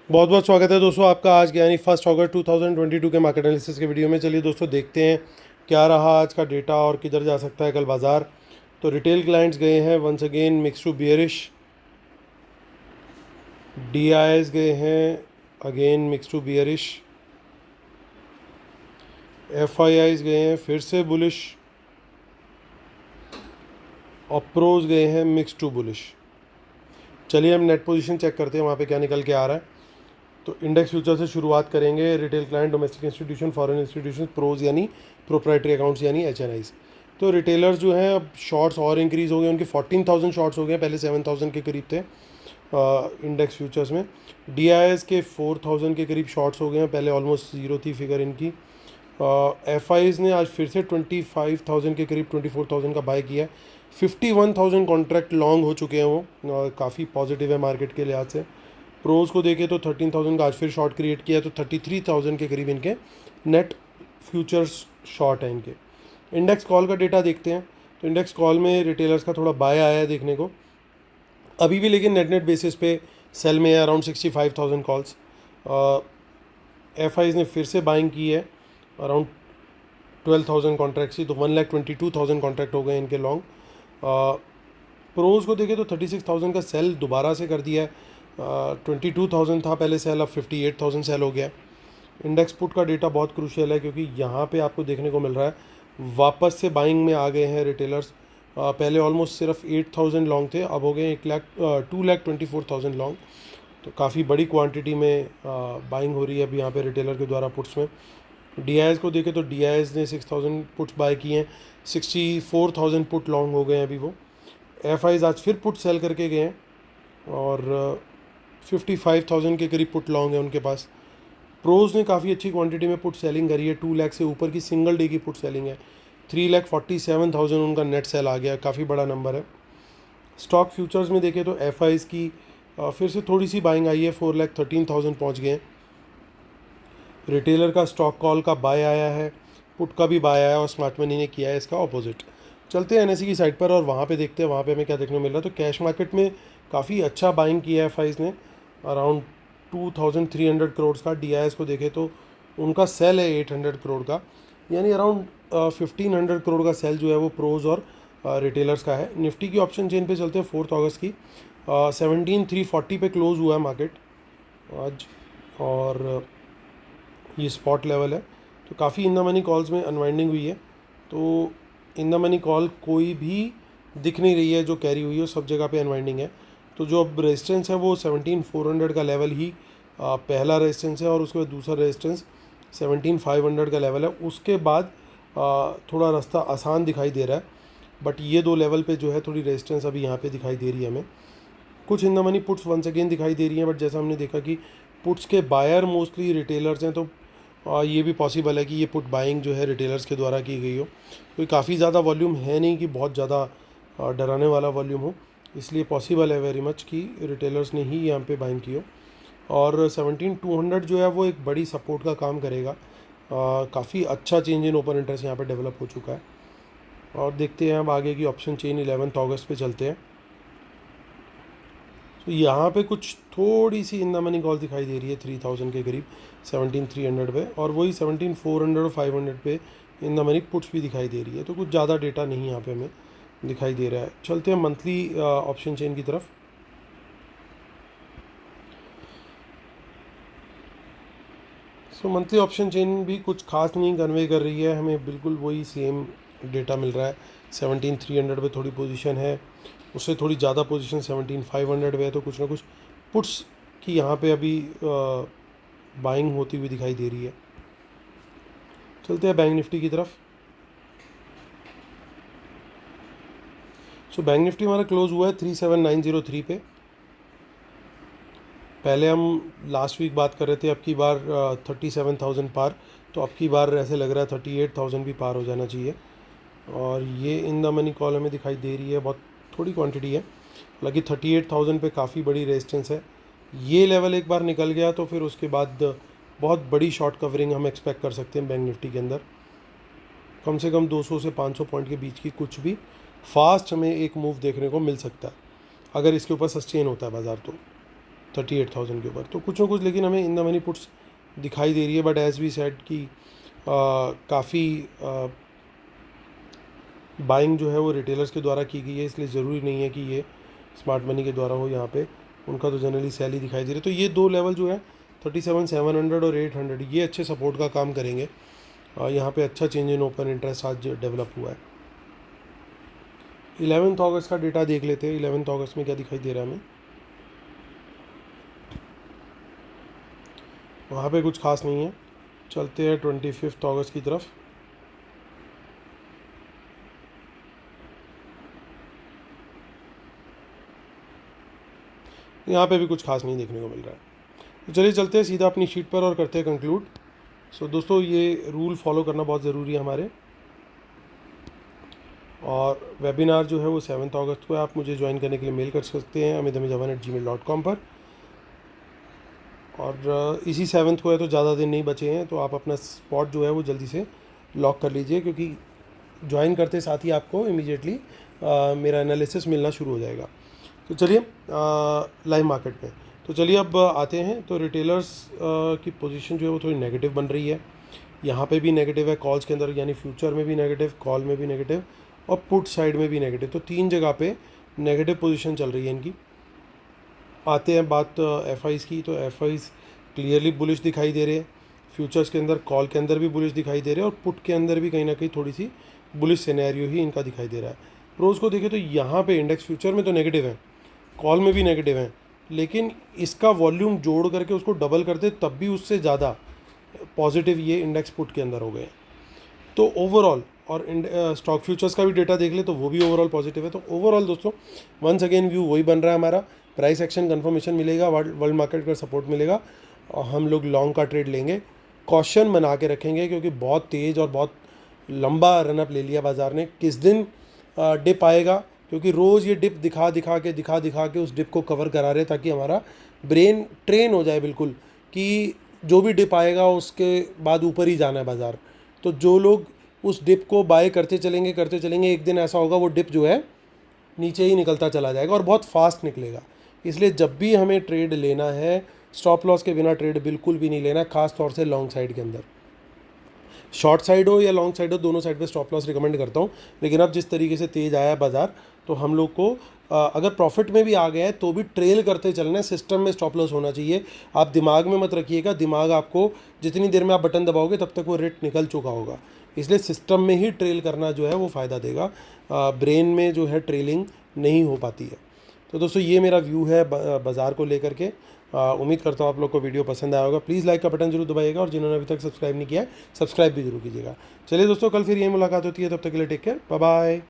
बहुत बहुत स्वागत है दोस्तों आपका आज के यानी 1 अगस्त 2022 के मार्केट एनालिसिस के वीडियो में। चलिए दोस्तों देखते हैं क्या रहा आज का डेटा और किधर जा सकता है कल बाजार। तो रिटेल क्लाइंट्स गए हैं once again mix to bearish, DIIs गए हैं again mix to bearish, FIIs गए हैं फिर से बुलिश और प्रोज गए हैं मिक्स टू बुलिश। चलिए हम नेट पोजीशन चेक करते हैं वहाँ पे क्या निकल के आ रहा है। तो इंडेक्स फ्यूचर से शुरुआत करेंगे। Retail client, domestic institution, foreign institution, pros यानी प्रोप्राइटरी अकाउंट्स यानी एचएनआईज। तो रिटेलर्स जो हैं अब शॉर्ट्स और इंक्रीज़ हो गए, उनके 14,000 शॉर्ट्स हो गए, पहले 7,000 के करीब थे इंडेक्स फ्यूचर्स में। डीआईएस के 4,000 के करीब शॉर्ट्स हो गए हैं, पहले ऑलमोस्ट ज़ीरो थी फिगर इनकी। एफआईज ने आज फिर से 25,000 के करीब 24,000 का बाय किया है। 51,000 कॉन्ट्रैक्ट लॉन्ग हो चुके हैं वो, काफ़ी पॉजिटिव है मार्केट के लिहाज से। प्रोज को देखें तो 13,000 का आज फिर शॉर्ट क्रिएट किया, तो 33,000 के करीब इनके नेट फ्यूचर्स शॉर्ट है इनके। इंडेक्स कॉल का डेटा देखते हैं। तो इंडेक्स कॉल में रिटेलर्स का थोड़ा बाय आया है देखने को अभी भी, लेकिन नेट बेसिस पे सेल में है अराउंड 65,000 कॉल्स। एफ ने फिर से बाइंग की है अराउंड 12,000 कॉन्ट्रैक्ट्स ही, तो 1,22,000 कॉन्ट्रैक्ट हो गए इनके लॉन्ग। प्रोज को देखें तो 36,000 का सेल दोबारा से कर दिया है। 22,000 था पहले सेल, अब 58,000 सेल हो गया। इंडेक्स पुट का डेटा बहुत क्रूशियल है क्योंकि यहाँ पे आपको देखने को मिल रहा है वापस से बाइंग में आ गए हैं रिटेलर्स। पहले ऑलमोस्ट सिर्फ 8,000 लॉन्ग थे, अब हो गए 2,24,000 लॉन्ग। तो काफ़ी बड़ी क्वांटिटी में बाइंग हो रही है अभी यहाँ पे रिटेलर के द्वारा पुट्स में। डीआईएस को देखें तो डीआईएस ने 6,000 पुट्स बाय किए हैं, 64,000 पुट लॉन्ग हो गए हैं अभी वो। एफआईज आज फिर पुट सेल करके गए हैं और 55,000 के करीब पुट लॉन्ग है उनके पास। प्रोज ने काफ़ी अच्छी क्वांटिटी में पुट सेलिंग करी है, 2 लाख से ऊपर की सिंगल डे की पुट सेलिंग है। 3,47,000 उनका नेट सेल आ गया, काफ़ी बड़ा नंबर है। स्टॉक फ्यूचर्स में देखें तो एफआईज की फिर से थोड़ी सी बाइंग आई है, 4,13,000 पहुँच गए हैं। रिटेलर का स्टॉक कॉल का बाय आया है, पुट का भी बाय आया और स्मार्ट मनी ने किया है इसका ऑपोजिट। चलते हैं एनएसई की साइड पर और वहाँ पे देखते हैं वहाँ पे हमें क्या देखने को मिल रहा है। तो कैश मार्केट में काफ़ी अच्छा बाइंग किया है एफआईज ने अराउंड 2,300 करोड़ का। डीआईएस को देखें तो उनका सेल है 800 करोड़ का, यानी अराउंड 1,500 करोड़ का सेल जो है वो प्रोज और रिटेलर्स का है। निफ्टी की ऑप्शन चेन पे चलते हैं 4 अगस्त की। 17,340 पे क्लोज हुआ है मार्केट आज और ये स्पॉट लेवल है। तो काफ़ी इन द मनी कॉल्स में अनवाइंडिंग हुई है। तो इन द मनी कॉल कोई भी दिख नहीं रही है जो कैरी हुई है, सब जगह पे अनवाइंडिंग है। तो जो अब रेजिस्टेंस है वो 17,400 का लेवल ही पहला रेजिस्टेंस है और उसके बाद दूसरा रेजिस्टेंस 17,500 का लेवल है। उसके बाद थोड़ा रास्ता आसान दिखाई दे रहा है, बट ये दो लेवल पे जो है थोड़ी रेजिस्टेंस अभी यहाँ पे दिखाई दे रही है हमें। कुछ in the money puts once again दिखाई दे रही हैं, बट जैसा हमने देखा कि पुट्स के बायर मोस्टली रिटेलर्स हैं, तो ये भी पॉसिबल है कि ये पुट बाइंग जो है रिटेलर्स के द्वारा की गई हो। कोई काफ़ी ज़्यादा वॉल्यूम है नहीं कि बहुत ज़्यादा डराने वाला वॉल्यूम हो, इसलिए पॉसिबल है वेरी मच कि रिटेलर्स ने ही यहाँ पे बाइंग की हो। और 17,200 जो है वो एक बड़ी सपोर्ट का काम करेगा। काफ़ी अच्छा चेंज इन ओपन इंटरेस्ट यहाँ पे डेवलप हो चुका है और देखते हैं अब आगे की ऑप्शन चेन 11 अगस्त पे चलते हैं। तो यहाँ पे कुछ थोड़ी सी इन द मनी कॉल दिखाई दे रही है 3,000 के करीब 17,300 पे, और वही 17,400 और 500 पे इन द मनी पुट्स भी दिखाई दे रही है। तो कुछ ज़्यादा डेटा नहीं यहाँ पे हमें दिखाई दे रहा है। चलते हैं मंथली ऑप्शन चेन की तरफ। सो मंथली ऑप्शन चेन भी कुछ खास नहीं कन्वे कर रही है, हमें बिल्कुल वही सेम डेटा मिल रहा है। 17,300 पे थोड़ी पोजीशन है, उससे थोड़ी ज़्यादा पोजीशन 17,500 पे है। तो कुछ ना कुछ पुट्स की यहाँ पे अभी बाइंग होती हुई दिखाई दे रही है। चलते हैं बैंक निफ्टी की तरफ। सो बैंक निफ्टी हमारा क्लोज हुआ है 37,903 पे। पहले हम लास्ट वीक बात कर रहे थे अब की बार 37,000 पार, तो अब की बार ऐसे लग रहा है 38,000 भी पार हो जाना चाहिए। और ये इन द मनी कॉल हमें दिखाई दे रही है, बहुत थोड़ी क्वांटिटी है, हालांकि 38,000 पे काफ़ी बड़ी रेजिस्टेंस है। ये लेवल एक बार निकल गया तो फिर उसके बाद बहुत बड़ी शॉर्ट कवरिंग हम एक्सपेक्ट कर सकते हैं बैंक निफ्टी के अंदर। कम से कम 200 से 500 पॉइंट के बीच की कुछ भी फास्ट हमें एक मूव देखने को मिल सकता है अगर इसके ऊपर सस्टेन होता है बाज़ार। तो 38,000 के ऊपर। तो कुछ ना कुछ लेकिन हमें इन द मनी पुट्स दिखाई दे रही है, बट एज वी सेड कि काफ़ी बाइंग जो है वो रिटेलर्स के द्वारा की गई है, इसलिए ज़रूरी नहीं है कि ये स्मार्ट मनी के द्वारा हो। यहाँ पे उनका तो जनरली सेल ही दिखाई दे रही है। तो ये दो लेवल जो है 37,700 और 800 ये अच्छे सपोर्ट का काम करेंगे। यहाँ पे अच्छा चेंज इन ओपन इंटरेस्ट आज डेवलप हुआ है। 11 अगस्त का डेटा देख लेते हैं। 11 अगस्त में क्या दिखाई दे रहा है हमें। वहाँ पे कुछ खास नहीं है। चलते हैं 25 अगस्त की तरफ। यहाँ पे भी कुछ खास नहीं देखने को मिल रहा है। तो चलिए चलते हैं सीधा अपनी शीट पर और करते हैं कंक्लूड। सो दोस्तों, ये रूल फॉलो करना बहुत ज़रूरी है हमारे। और वेबिनार जो है वो 7 अगस्त को है। आप मुझे ज्वाइन करने के लिए मेल कर सकते हैं amit.amitjawan@gmail.com पर। और इसी 7 को है, तो ज़्यादा दिन नहीं बचे हैं, तो आप अपना स्पॉट जो है वो जल्दी से लॉक कर लीजिए, क्योंकि ज्वाइन करते साथ ही आपको इमीडिएटली मेरा एनालिसिस मिलना शुरू हो जाएगा। तो चलिए लाइव मार्केट में, तो चलिए अब आते हैं। तो रिटेलर्स की पोजीशन जो है वो थोड़ी नेगेटिव बन रही है। यहाँ पे भी नेगेटिव है कॉल्स के अंदर, यानी फ्यूचर में भी नेगेटिव, कॉल में भी नेगेटिव और पुट साइड में भी नेगेटिव। तो 3 जगह पे नेगेटिव पोजीशन चल रही है इनकी। आते हैं बात एफ आईज़ की। तो एफ आईज़ क्लियरली बुलिश दिखाई दे रहे हैं। फ्यूचर्स के अंदर, कॉल के अंदर भी बुलिश दिखाई दे रहे हैं और पुट के अंदर भी कहीं ना कहीं थोड़ी सी बुलिश सिनेरियो ही इनका दिखाई दे रहा है। प्रोज को देखें तो यहाँ पे इंडेक्स फ्यूचर में तो नेगेटिव है, कॉल में भी नेगेटिव है, लेकिन इसका वॉल्यूम जोड़ करके उसको डबल करते तब भी उससे ज़्यादा पॉजिटिव ये इंडेक्स पुट के अंदर हो गए। तो ओवरऑल, और स्टॉक फ्यूचर्स का भी डेटा देख ले तो वो भी ओवरऑल पॉजिटिव है। तो ओवरऑल दोस्तों, वंस अगेन व्यू वही बन रहा है हमारा। प्राइस एक्शन कन्फर्मेशन मिलेगा, वर्ल्ड मार्केट का सपोर्ट मिलेगा और हम लोग लॉन्ग का ट्रेड लेंगे। कॉशन बना के रखेंगे, क्योंकि बहुत तेज़ और बहुत लंबा रनअप ले लिया बाज़ार ने। किस दिन डिप आएगा, क्योंकि रोज़ ये डिप दिखा दिखा के उस डिप को कवर करा रहे, ताकि हमारा ब्रेन ट्रेन हो जाए बिल्कुल कि जो भी डिप आएगा उसके बाद ऊपर ही जाना है बाज़ार। तो जो लोग उस डिप को बाय करते चलेंगे, एक दिन ऐसा होगा वो डिप जो है नीचे ही निकलता चला जाएगा और बहुत फास्ट निकलेगा। इसलिए जब भी हमें ट्रेड लेना है, स्टॉप लॉस के बिना ट्रेड बिल्कुल भी नहीं लेना, खास तौर से लॉन्ग साइड के अंदर। शॉर्ट साइड हो या लॉन्ग साइड हो, दोनों साइड पे स्टॉप लॉस रिकमेंड करता हूँ। लेकिन अब जिस तरीके से तेज़ आया है बाज़ार, तो हम लोग को अगर प्रॉफिट में भी आ गया है तो भी ट्रेल करते चलना है। सिस्टम में स्टॉप लॉस होना चाहिए। आप दिमाग में मत रखिएगा, दिमाग आपको जितनी देर में आप बटन दबाओगे तब तक वो रेट निकल चुका होगा। इसलिए सिस्टम में ही ट्रेल करना जो है वो फ़ायदा देगा। ब्रेन में जो है ट्रेलिंग नहीं हो पाती है। तो दोस्तों, ये मेरा व्यू है बाज़ार को लेकर के। उम्मीद करता हूँ आप लोग को वीडियो पसंद आया होगा। प्लीज़ लाइक का बटन जरूर दबाइएगा और जिन्होंने अभी तक सब्सक्राइब नहीं किया है, सब्सक्राइब भी जरूर कीजिएगा। चलिए दोस्तों, कल फिर ये मुलाकात होती है, तब तक के लिए टेक केयर, बाय बाय।